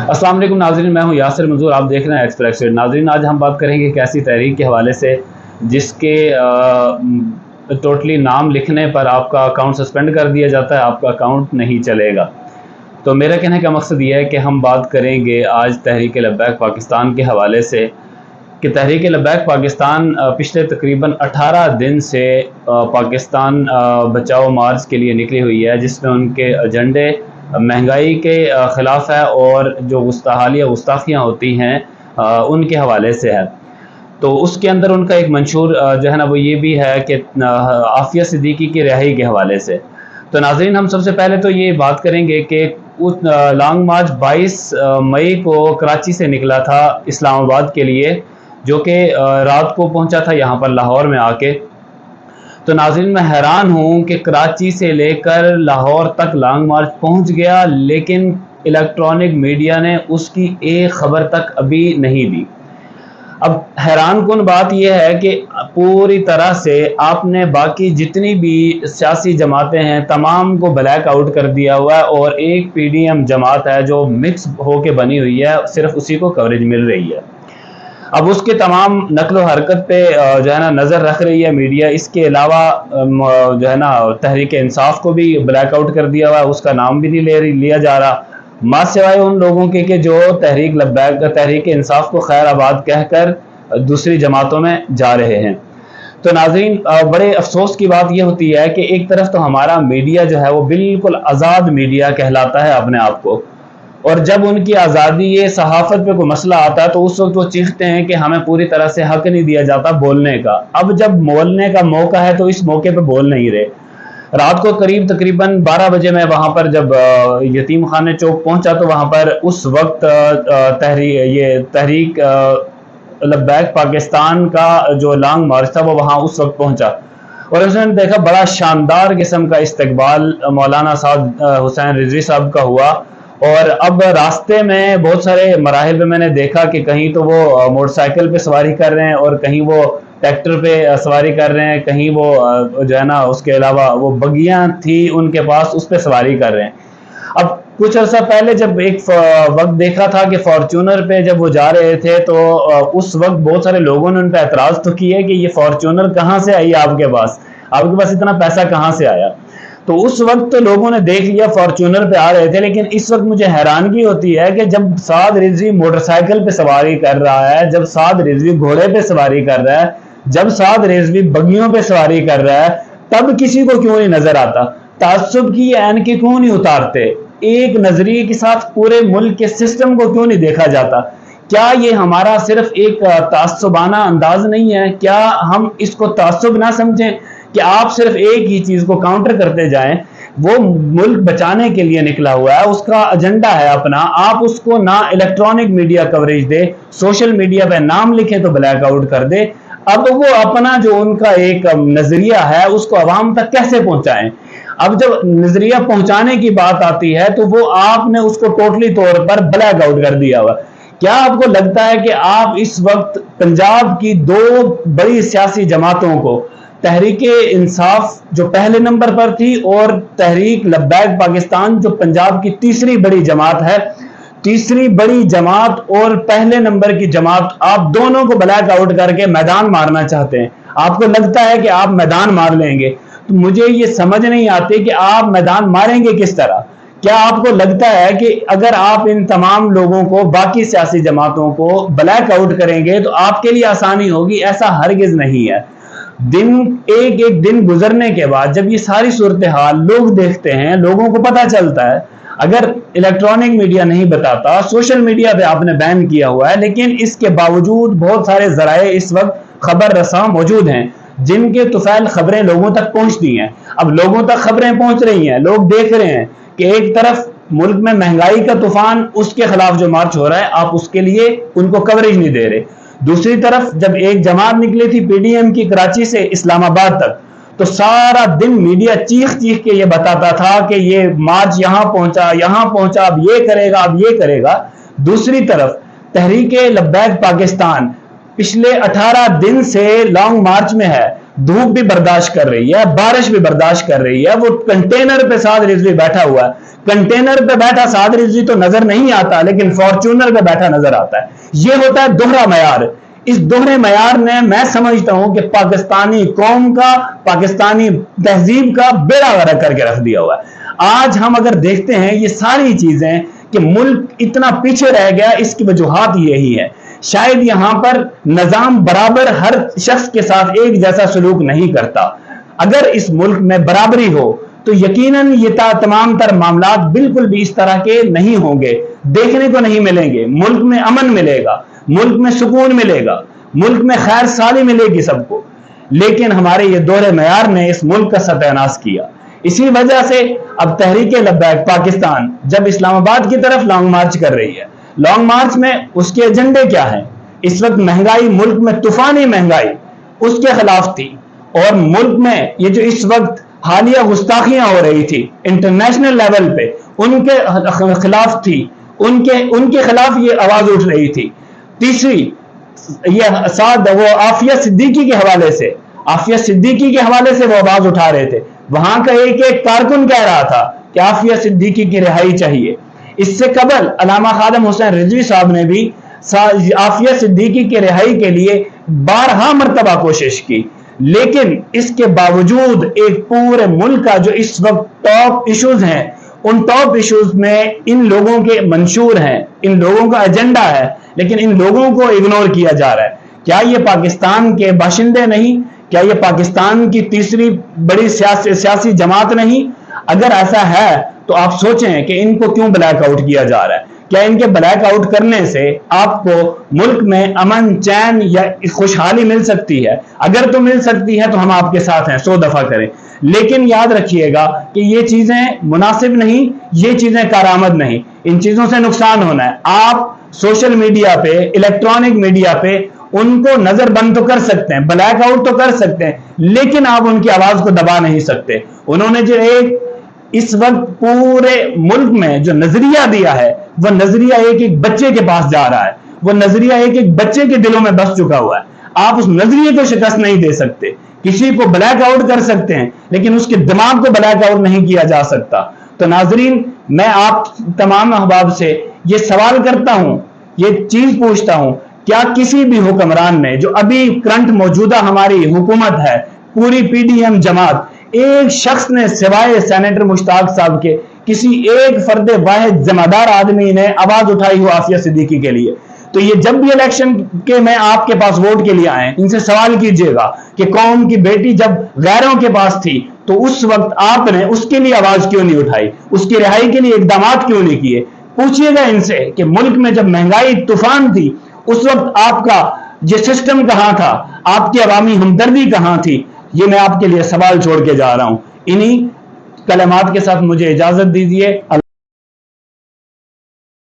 अस्सलाम वालेकुम नाज़रीन, मैं हूं यासिर मंजूर, आप देख रहे हैं एक्सप्रेस। नाज़रीन, आज हम बात करेंगे एक ऐसी तहरीक के हवाले से जिसके टोटली नाम लिखने पर आपका अकाउंट सस्पेंड कर दिया जाता है, आपका अकाउंट नहीं चलेगा। तो मेरा कहने का मकसद ये है कि हम बात करेंगे आज तहरीक लब्बैक पाकिस्तान के हवाले से कि तहरीक लब्बैक पाकिस्तान पिछले तकरीबन 18 दिन से पाकिस्तान बचाओ मार्च के लिए निकली हुई है, जिसमें उनके एजेंडे महंगाई के ख़िलाफ़ है और जो गुस्ताहाली या गुस्ताखियाँ होती हैं उनके हवाले से है। तो उसके अंदर उनका एक मंशूर जो है ना वो ये भी है कि आफिया सिद्दीकी की रिहाई के हवाले से। तो नाज़रीन, हम सबसे पहले तो ये बात करेंगे कि उस लॉन्ग मार्च 22 मई को कराची से निकला था इस्लामाबाद के लिए, जो कि रात को पहुंचा था यहाँ पर लाहौर में आके। तो नाज़रीन, मैं हैरान हूँ कि कराची से लेकर लाहौर तक लॉन्ग मार्च पहुँच गया, लेकिन इलेक्ट्रॉनिक मीडिया ने उसकी एक ख़बर तक अभी नहीं दी। अब हैरान कुन बात यह है कि पूरी तरह से आपने बाकी जितनी भी सियासी जमातें हैं तमाम को ब्लैक आउट कर दिया हुआ है, और एक PDM जमात है जो मिक्स होके बनी हुई है, सिर्फ उसी को कवरेज मिल रही है। अब उसके तमाम नकलो हरकत पे जो है ना नज़र रख रही है मीडिया। इसके अलावा जो है ना तहरीक इंसाफ को भी ब्लैक आउट कर दिया हुआ है, उसका नाम भी नहीं लिया जा रहा, मां सिवाय उन लोगों के कि जो तहरीक इंसाफ को खैर आबाद कहकर दूसरी जमातों में जा रहे हैं। तो नाज़रीन, बड़े अफसोस की बात यह होती है कि एक तरफ तो हमारा मीडिया जो है वो बिल्कुल आज़ाद मीडिया कहलाता है अपने आप को, और जब उनकी आज़ादी ये सहाफ़त पे कोई मसला आता है तो उस वक्त वो चीखते हैं कि हमें पूरी तरह से हक नहीं दिया जाता बोलने का। अब जब बोलने का मौका है तो इस मौके पे बोल नहीं रहे। रात को करीब तकरीबन 12 बजे मैं वहाँ पर जब यतीम खाने चौक पहुँचा तो वहाँ पर उस वक्त तहरीक लब्बैक पाकिस्तान का जो लॉन्ग मार्च था वो वहाँ उस वक्त पहुँचा, और उसने देखा बड़ा शानदार किस्म का इस्तकबाल मौलाना साद हुसैन रिजवी साहब का हुआ। और अब रास्ते में बहुत सारे मराहिल पे मैंने देखा कि कहीं तो वो मोटरसाइकिल पे सवारी कर रहे हैं और कहीं वो ट्रैक्टर पे सवारी कर रहे हैं, कहीं वो जो है ना उसके अलावा वो बगियां थी उनके पास उस पर सवारी कर रहे हैं। अब कुछ अर्सा पहले जब एक वक्त देखा था कि फॉर्च्यूनर पे जब वो जा रहे थे तो उस वक्त बहुत सारे लोगों ने उन पर एतराज़ तो किया कि ये फॉर्च्यूनर कहाँ से आई आपके पास इतना पैसा कहाँ से आया। तो उस वक्त तो लोगों ने देख लिया फॉर्च्यूनर पे आ रहे थे, लेकिन इस वक्त मुझे हैरानगी होती है कि जब साद रिजवी मोटरसाइकिल पे सवारी कर रहा है, जब साद रिजवी घोड़े पे सवारी कर रहा है, जब साद रिजवी बगियों पे सवारी कर रहा है, तब किसी को क्यों नहीं नजर आता? ताज्जुब की ऐनकें क्यों नहीं उतारते? एक नजरिए के साथ पूरे मुल्क के सिस्टम को क्यों नहीं देखा जाता? क्या ये हमारा सिर्फ एक ताज्जुबाना अंदाज नहीं है? क्या हम इसको ताज्जुब ना समझें कि आप सिर्फ एक ही चीज को काउंटर करते जाएं? वो मुल्क बचाने के लिए निकला हुआ है, उसका एजेंडा है अपना, आप उसको ना इलेक्ट्रॉनिक मीडिया कवरेज दे, सोशल मीडिया पे नाम लिखे तो ब्लैक आउट कर दे। अब वो अपना जो उनका एक नजरिया है उसको अवाम तक कैसे पहुंचाएं? अब जब नजरिया पहुंचाने की बात आती है तो वो आपने उसको टोटली तौर पर ब्लैक आउट कर दिया हुआ। क्या आपको लगता है कि आप इस वक्त पंजाब की दो बड़ी सियासी जमातों को, तहरीक इंसाफ जो पहले नंबर पर थी और तहरीक लब्बैक पाकिस्तान जो पंजाब की तीसरी बड़ी जमात है, तीसरी बड़ी जमात और पहले नंबर की जमात, आप दोनों को ब्लैक आउट करके मैदान मारना चाहते हैं? आपको लगता है कि आप मैदान मार लेंगे? तो मुझे ये समझ नहीं आती कि आप मैदान मारेंगे किस तरह। क्या आपको लगता है कि अगर आप इन तमाम लोगों को, बाकी सियासी जमातों को ब्लैक आउट करेंगे तो आपके लिए आसानी होगी? ऐसा हरगिज नहीं है। एक एक दिन गुजरने के बाद जब ये सारी सूरत हाल लोग देखते हैं, लोगों को पता चलता है, अगर इलेक्ट्रॉनिक मीडिया नहीं बताता, सोशल मीडिया पे आपने बैन किया हुआ है, लेकिन इसके बावजूद बहुत सारे जराए इस वक्त खबर रसां मौजूद हैं जिनके तुफैल खबरें लोगों तक पहुंचती हैं। अब लोगों तक खबरें पहुंच रही हैं, लोग देख रहे हैं कि एक तरफ मुल्क में महंगाई का तूफान, उसके खिलाफ जो मार्च हो रहा है, आप उसके लिए उनको कवरेज नहीं दे रहे। दूसरी तरफ जब एक जमात निकली थी PDM की कराची से इस्लामाबाद तक, तो सारा दिन मीडिया चीख चीख के ये बताता था कि ये मार्च यहां पहुंचा, अब ये करेगा, अब ये करेगा। दूसरी तरफ तहरीक लब्बैक पाकिस्तान पिछले 18 दिन से लॉन्ग मार्च में है, دھوپ بھی برداشت کر رہی ہے, بارش بھی برداشت کر رہی ہے, وہ کنٹینر پہ سعد رضوی بیٹھا ہوا ہے. کنٹینر پہ بیٹھا سعد رضوی تو نظر نہیں آتا, لیکن فارچونر پہ بیٹھا نظر آتا ہے. یہ ہوتا ہے دوہرا معیار. اس دوہرے معیار نے, میں سمجھتا ہوں کہ پاکستانی قوم کا, پاکستانی تہذیب کا بیڑا غرق کر کے رکھ دیا ہوا ہے. آج ہم اگر دیکھتے ہیں یہ ساری چیزیں کہ ملک اتنا پیچھے رہ گیا, اس کی وجوہات یہی ہے. شاید یہاں پر نظام برابر ہر شخص کے ساتھ ایک جیسا سلوک نہیں کرتا. اگر اس ملک میں برابری ہو تو یقیناً یہ تمام تر معاملات بالکل بھی اس طرح کے نہیں ہوں گے, دیکھنے کو نہیں ملیں گے. ملک میں امن ملے گا, ملک میں سکون ملے گا, ملک میں خیر سالی ملے گی سب کو. لیکن ہمارے یہ دوہرے معیار نے اس ملک کا ستیہ ناش کیا. اسی وجہ سے اب تحریک لبیک پاکستان جب اسلام آباد کی طرف لانگ مارچ کر رہی ہے, لانگ مارچ میں اس کے ایجنڈے کیا ہیں؟ اس وقت مہنگائی, ملک میں طوفانی مہنگائی, اس کے خلاف تھی. اور ملک میں یہ جو اس وقت حالیہ گستاخیاں ہو رہی تھی انٹرنیشنل لیول پہ, ان کے خلاف تھی, ان کے خلاف یہ آواز اٹھ رہی تھی. تیسری یہ ساتھ وہ عافیہ صدیقی کے حوالے سے, عافیہ صدیقی کے حوالے سے وہ آواز اٹھا رہے تھے. وہاں کا ایک کارکن کہہ رہا تھا کہ عافیہ صدیقی کی رہائی چاہیے. اس سے قبل علامہ خادم حسین رضوی صاحب نے بھی عافیہ صدیقی کی رہائی کے لیے بارہا مرتبہ کوشش کی. لیکن اس کے باوجود ایک پورے ملک کا جو اس وقت ٹاپ ایشوز ہیں, ان ٹاپ ایشوز میں ان لوگوں کے منشور ہیں, ان لوگوں کا ایجنڈا ہے, لیکن ان لوگوں کو اگنور کیا جا رہا ہے. کیا یہ پاکستان کے باشندے نہیں؟ کیا یہ پاکستان کی تیسری بڑی سیاسی جماعت نہیں؟ اگر ایسا ہے تو آپ سوچیں کہ ان کو کیوں بلیک آؤٹ کیا جا رہا ہے. کیا ان کے بلیک آؤٹ کرنے سے آپ کو ملک میں امن, چین یا خوشحالی مل سکتی ہے؟ اگر تو مل سکتی ہے تو ہم آپ کے ساتھ ہیں, 100 دفعہ کریں. لیکن یاد رکھیے گا کہ یہ چیزیں مناسب نہیں, یہ چیزیں کارآمد نہیں. ان چیزوں سے نقصان ہونا ہے. آپ سوشل میڈیا پہ, الیکٹرانک میڈیا پہ ان کو نظر بند تو کر سکتے ہیں, بلیک آؤٹ تو کر سکتے ہیں, لیکن آپ ان کی آواز کو دبا نہیں سکتے. انہوں نے جو اس وقت پورے ملک میں جو نظریہ دیا ہے, وہ نظریہ ایک بچے کے پاس جا رہا ہے, وہ نظریہ ایک بچے کے دلوں میں بس چکا ہوا ہے. آپ اس نظریے کو شکست نہیں دے سکتے. کسی کو بلیک آؤٹ کر سکتے ہیں, لیکن اس کے دماغ کو بلیک آؤٹ نہیں کیا جا سکتا. تو ناظرین, میں آپ تمام احباب سے یہ سوال کرتا ہوں, یہ چیز پوچھتا ہوں, کیا کسی بھی حکمران نے, جو ابھی کرنٹ موجودہ ہماری حکومت ہے, پوری پی ڈی ایم جماعت, ایک شخص نے سوائے سینیٹر مشتاق صاحب کے کسی ایک فرد واحد ذمہ دار آدمی نے آواز اٹھائی ہو عافیہ صدیقی کے لیے؟ تو یہ جب بھی الیکشن کے میں آپ کے پاس ووٹ کے لیے آئے, ان سے سوال کیجئے گا کہ قوم کی بیٹی جب غیروں کے پاس تھی تو اس وقت آپ نے اس کے لیے آواز کیوں نہیں اٹھائی, اس کی رہائی کے لیے اقدامات کیوں نہیں کیے؟ پوچھئے گا ان سے کہ ملک میں جب مہنگائی طوفان تھی اس وقت آپ کا یہ سسٹم کہاں تھا, آپ کی عوامی ہمدردی کہاں تھی؟ یہ میں آپ کے لیے سوال چھوڑ کے جا رہا ہوں. انہی کلمات کے ساتھ مجھے اجازت دیجیے.